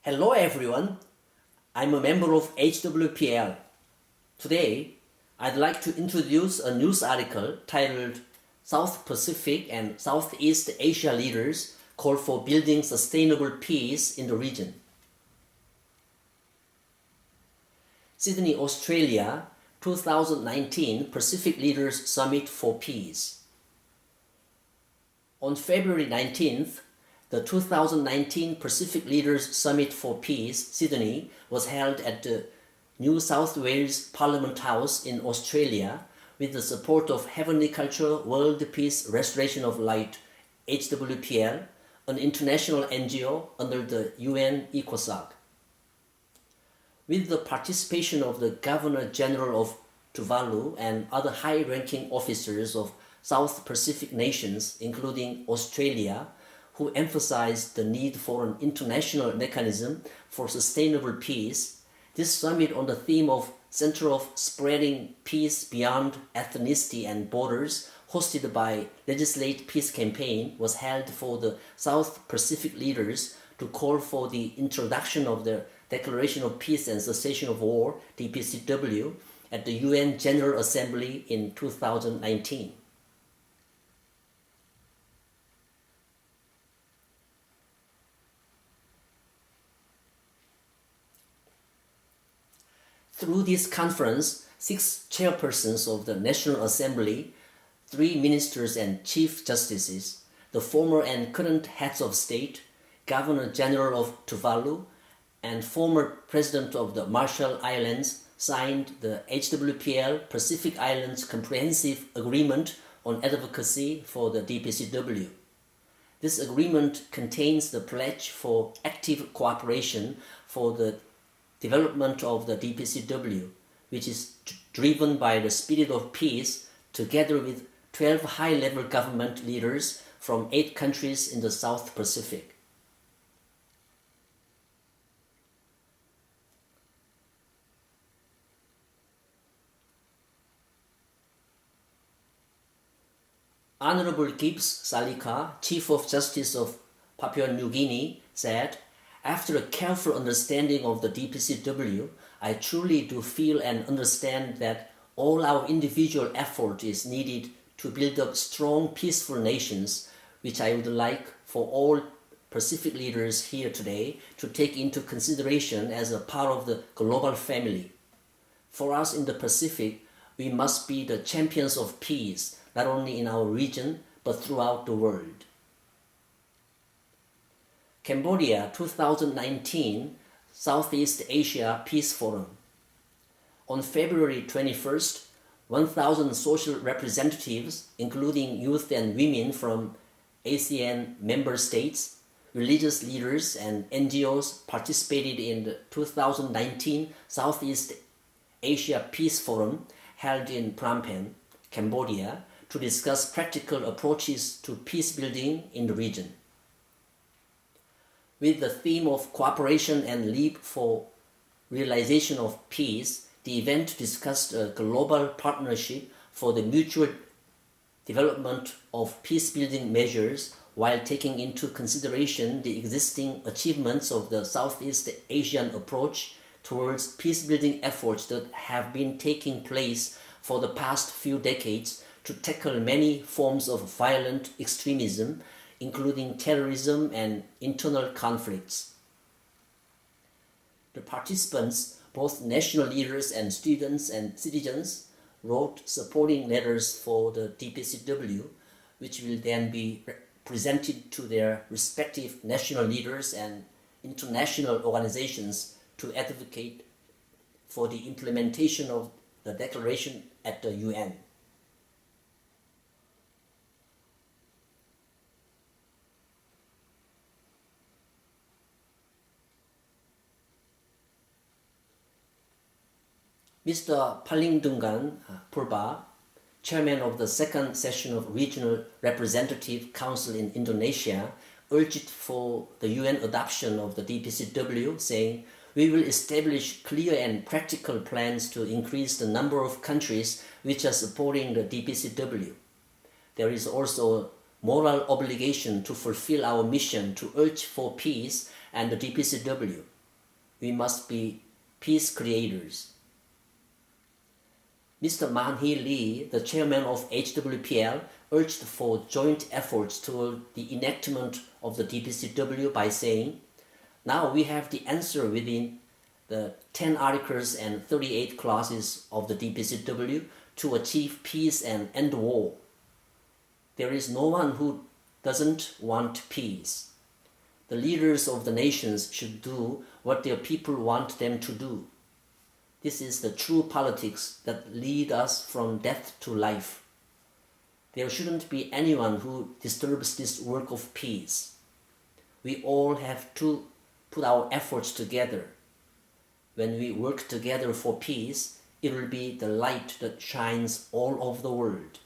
Hello everyone, I'm a member of HWPL. Today, I'd like to introduce a news article titled South Pacific and Southeast Asia Leaders Call for Building Sustainable Peace in the Region. Sydney, Australia, 2019 Pacific Leaders Summit for Peace. On February 19th, the 2019 Pacific Leaders Summit for Peace, Sydney, was held at the New South Wales Parliament House in Australia with the support of Heavenly Culture World Peace Restoration of Light, HWPL, an international NGO under the UN ECOSOC. With the participation of the Governor-General of Tuvalu and other high-ranking officers of South Pacific nations, including Australia, who emphasized the need for an international mechanism for sustainable peace, this summit on the theme of Center of Spreading Peace Beyond Ethnicity and Borders, hosted by Legislate Peace Campaign, was held for the South Pacific leaders to call for the introduction of the Declaration of Peace and Cessation of War, DPCW, at the UN General Assembly in 2019. Through this conference, 6 chairpersons of the National Assembly, 3 ministers and chief justices, the former and current heads of state, Governor-General of Tuvalu, and former President of the Marshall Islands signed the HWPL Pacific Islands Comprehensive Agreement on Advocacy for the DPCW. This agreement contains the pledge for active cooperation for the development of the DPCW, which is driven by the spirit of peace, together with 12 high-level government leaders from 8 countries in the South Pacific. Honorable Gibbs Salika, Chief of Justice of Papua New Guinea, said, "After a careful understanding of the DPCW, I truly do feel and understand that all our individual effort is needed to build up strong, peaceful nations, which I would like for all Pacific leaders here today to take into consideration as a part of the global family. For us in the Pacific, we must be the champions of peace, not only in our region, but throughout the world." Cambodia 2019 Southeast Asia Peace Forum. On February 21st, 1,000 social representatives, including youth and women from ASEAN member states, religious leaders, and NGOs participated in the 2019 Southeast Asia Peace Forum held in Phnom Penh, Cambodia, to discuss practical approaches to peace building in the region. With the theme of cooperation and leap for realization of peace, the event discussed a global partnership for the mutual development of peace-building measures while taking into consideration the existing achievements of the Southeast Asian approach towards peace-building efforts that have been taking place for the past few decades to tackle many forms of violent extremism, including terrorism and internal conflicts. The participants, both national leaders and students and citizens, wrote supporting letters for the DPCW, which will then be presented to their respective national leaders and international organizations to advocate for the implementation of the declaration at the UN. Mr. Palingdungan Purba, chairman of the second session of Regional Representative Council in Indonesia, urged for the UN adoption of the DPCW, saying, "We will establish clear and practical plans to increase the number of countries which are supporting the DPCW. There is also a moral obligation to fulfill our mission to urge for peace and the DPCW. We must be peace creators. Mr. Man-hee Lee, the chairman of HWPL, urged for joint efforts toward the enactment of the DPCW by saying, "Now we have the answer within the 10 articles and 38 clauses of the DPCW to achieve peace and end war. There is no one who doesn't want peace. The leaders of the nations should do what their people want them to do. This is the true politics that lead us from death to life. There shouldn't be anyone who disturbs this work of peace. We all have to put our efforts together. When we work together for peace, it will be the light that shines all over the world."